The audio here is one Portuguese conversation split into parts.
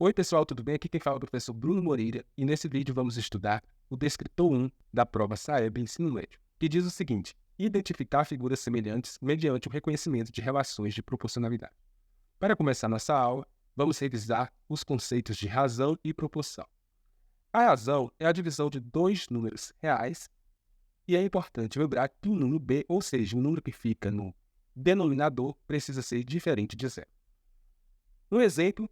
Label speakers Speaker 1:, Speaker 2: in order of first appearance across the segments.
Speaker 1: Oi pessoal, tudo bem? Aqui quem fala é o professor Bruno Moreira e nesse vídeo vamos estudar o descritor 1 da prova SAEB Ensino Médio, que diz o seguinte: identificar figuras semelhantes mediante o reconhecimento de relações de proporcionalidade. Para começar nossa aula, vamos revisar os conceitos de razão e proporção. A razão é a divisão de dois números reais e é importante lembrar que o número b, ou seja, o número que fica no denominador, precisa ser diferente de zero. No exemplo,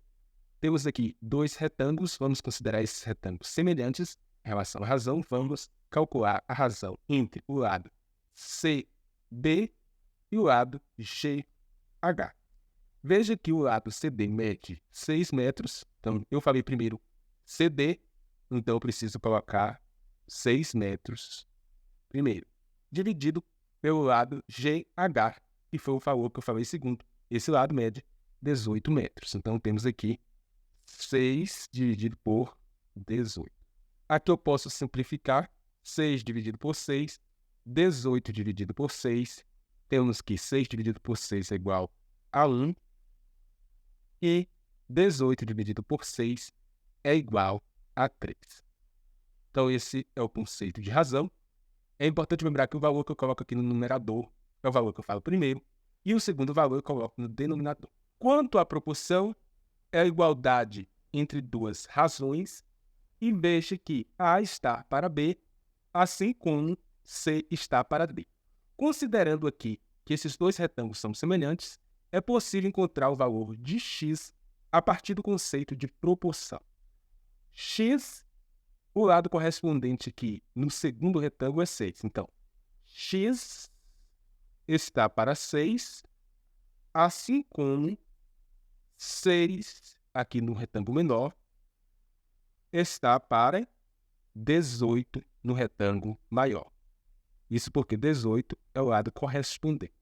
Speaker 1: temos aqui dois retângulos, vamos considerar esses retângulos semelhantes em relação à razão. Vamos calcular a razão entre o lado CD e o lado GH. Veja que o lado CD mede 6 metros, então eu falei primeiro CD, então eu preciso colocar 6 metros primeiro, dividido pelo lado GH, que foi o valor que eu falei segundo. Esse lado mede 18 metros, então temos aqui 6 dividido por 18. Aqui eu posso simplificar. 6 dividido por 6, 18 dividido por 6. Temos que 6 dividido por 6 é igual a 1. E 18 dividido por 6 é igual a 3. Então esse é o conceito de razão. É importante lembrar que o valor que eu coloco aqui no numerador é o valor que eu falo primeiro. E o segundo valor eu coloco no denominador. Quanto à proporção, é a igualdade entre duas razões, e veja que A está para B, assim como C está para D. Considerando aqui que esses dois retângulos são semelhantes, é possível encontrar o valor de x a partir do conceito de proporção. X, o lado correspondente aqui no segundo retângulo é 6. Então, x está para 6, assim como 6 aqui no retângulo menor está para 18 no retângulo maior. Isso porque 18 é o lado correspondente.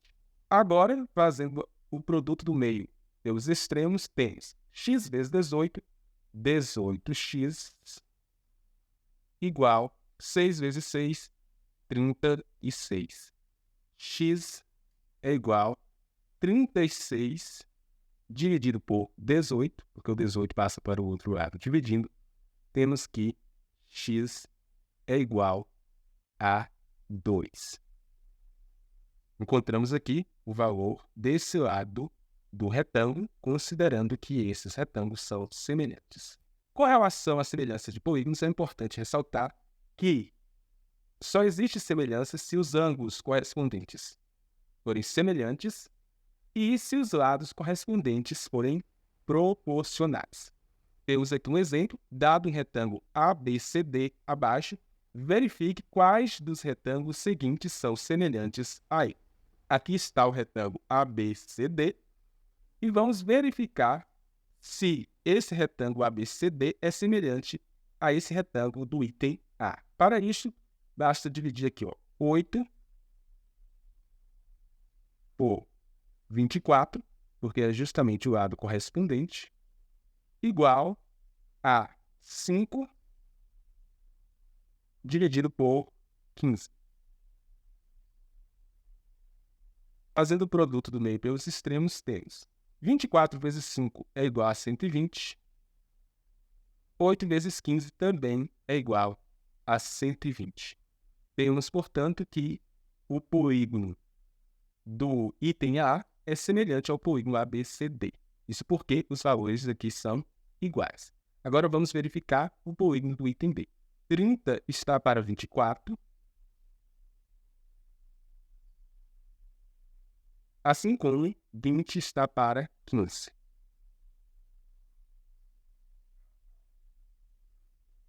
Speaker 1: Agora, fazendo o produto do meio pelos extremos, temos x vezes 18, 18x, igual 6 vezes 6, 36. X é igual a 36 dividido por 18, porque o 18 passa para o outro lado dividindo, temos que x é igual a 2. Encontramos aqui o valor desse lado do retângulo, considerando que esses retângulos são semelhantes. Com relação à semelhança de polígonos, é importante ressaltar que só existe semelhança se os ângulos correspondentes forem semelhantes e se os lados correspondentes forem proporcionais. Temos aqui um exemplo, dado em retângulo ABCD abaixo, verifique quais dos retângulos seguintes são semelhantes a ele. Aqui está o retângulo ABCD e vamos verificar se esse retângulo ABCD é semelhante a esse retângulo do item A. Para isso, basta dividir aqui 8 por 24, porque é justamente o lado correspondente, igual a 5 dividido por 15. Fazendo o produto do meio pelos extremos, temos 24 vezes 5 é igual a 120. 8 vezes 15 também é igual a 120. Temos, portanto, que o polígono do item A é semelhante ao polígono ABCD. Isso porque os valores aqui são iguais. Agora vamos verificar o polígono do item B. 30 está para 24, assim como 20 está para 15.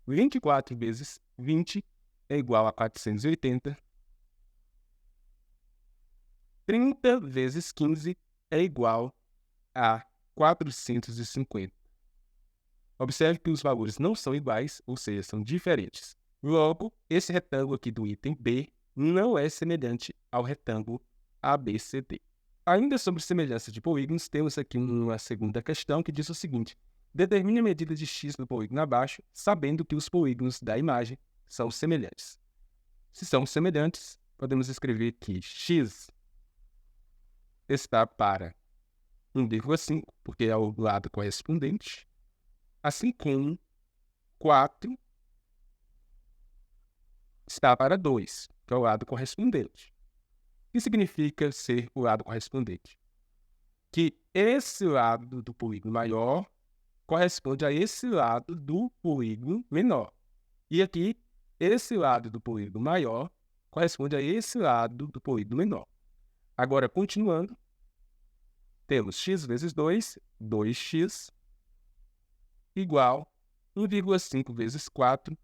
Speaker 1: 24 vezes 20 é igual a 480. 30 vezes 15 é igual a 450. Observe que os valores não são iguais, ou seja, são diferentes. Logo, esse retângulo aqui do item B não é semelhante ao retângulo ABCD. Ainda sobre semelhança de polígonos, temos aqui uma segunda questão que diz o seguinte: determine a medida de x do polígono abaixo, sabendo que os polígonos da imagem são semelhantes. Se são semelhantes, podemos escrever que x está para 1,5, porque é o lado correspondente, Assim como 4 está para 2, que é o lado correspondente. O que significa ser o lado correspondente? Que esse lado do polígono maior corresponde a esse lado do polígono menor. E aqui, esse lado do polígono maior corresponde a esse lado do polígono menor. Agora, continuando, temos x vezes 2, 2x, igual 1,5 vezes 4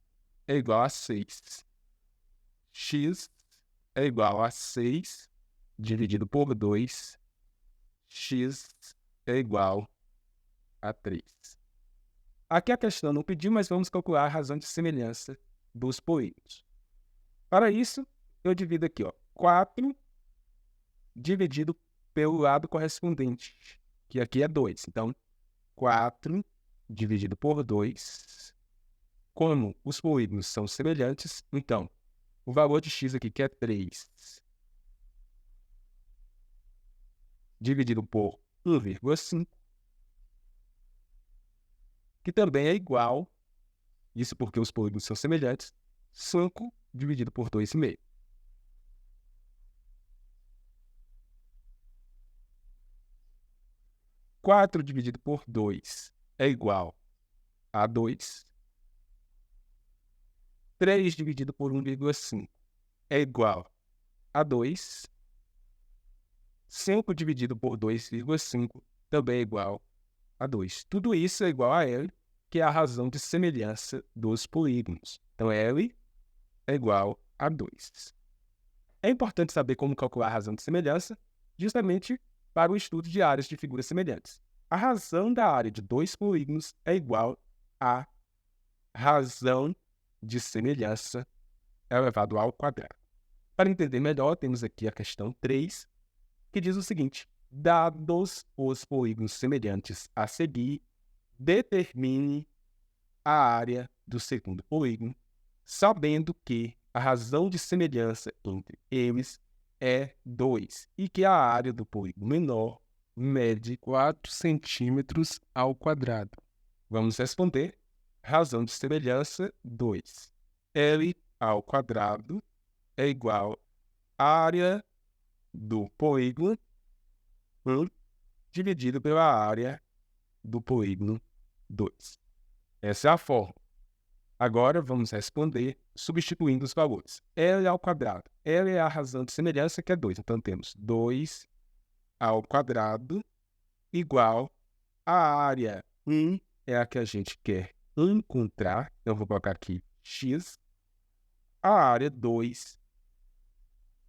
Speaker 1: é igual a 6. X é igual a 6 dividido por 2. X é igual a 3. Aqui a questão não pediu, mas vamos calcular a razão de semelhança dos polígonos. Para isso, eu divido aqui, 4 dividido pelo lado correspondente, que aqui é 2. Então, 4 dividido por 2. Como os polígonos são semelhantes, então, o valor de x aqui, que é 3, dividido por 1,5, que também é igual, isso porque os polígonos são semelhantes, 5 dividido por 2,5. 4 dividido por 2 é igual a 2. 3 dividido por 1,5 é igual a 2. 5 dividido por 2,5 também é igual a 2. Tudo isso é igual a L, que é a razão de semelhança dos polígonos. Então, L é igual a 2. É importante saber como calcular a razão de semelhança, justamente para o estudo de áreas de figuras semelhantes. A razão da área de dois polígonos é igual à razão de semelhança elevado ao quadrado. Para entender melhor, temos aqui a questão 3, que diz o seguinte: dados os polígonos semelhantes a seguir, determine a área do segundo polígono, sabendo que a razão de semelhança entre eles é 2 e que a área do polígono menor mede 4 centímetros ao quadrado. Vamos responder. Razão de semelhança 2. L ao quadrado é igual à área do polígono 1 dividido pela área do polígono 2. Essa é a fórmula. Agora vamos responder substituindo os valores. L ao quadrado. L é a razão de semelhança, que é 2. Então temos 2 ao quadrado igual a área 1 é a que a gente quer encontrar. Então eu vou colocar aqui x. A área 2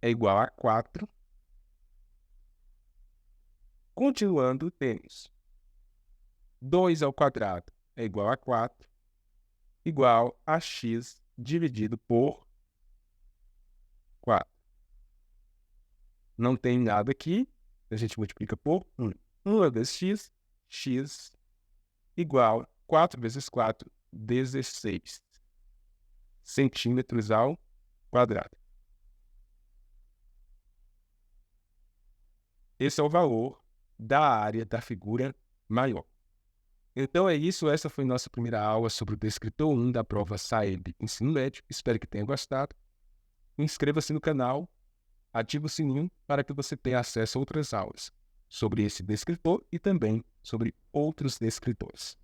Speaker 1: é igual a 4. Continuando, temos 2 ao quadrado é igual a 4, igual a x dividido por 4. Não tem nada aqui, a gente multiplica por 1. 1 vezes x, x igual a 4 vezes 4, 16 centímetros ao quadrado. Esse é o valor da área da figura maior. Então é isso, essa foi nossa primeira aula sobre o descritor 1 da prova SAEB Ensino Médio. Espero que tenha gostado. Inscreva-se no canal, ative o sininho para que você tenha acesso a outras aulas sobre esse descritor e também sobre outros descritores.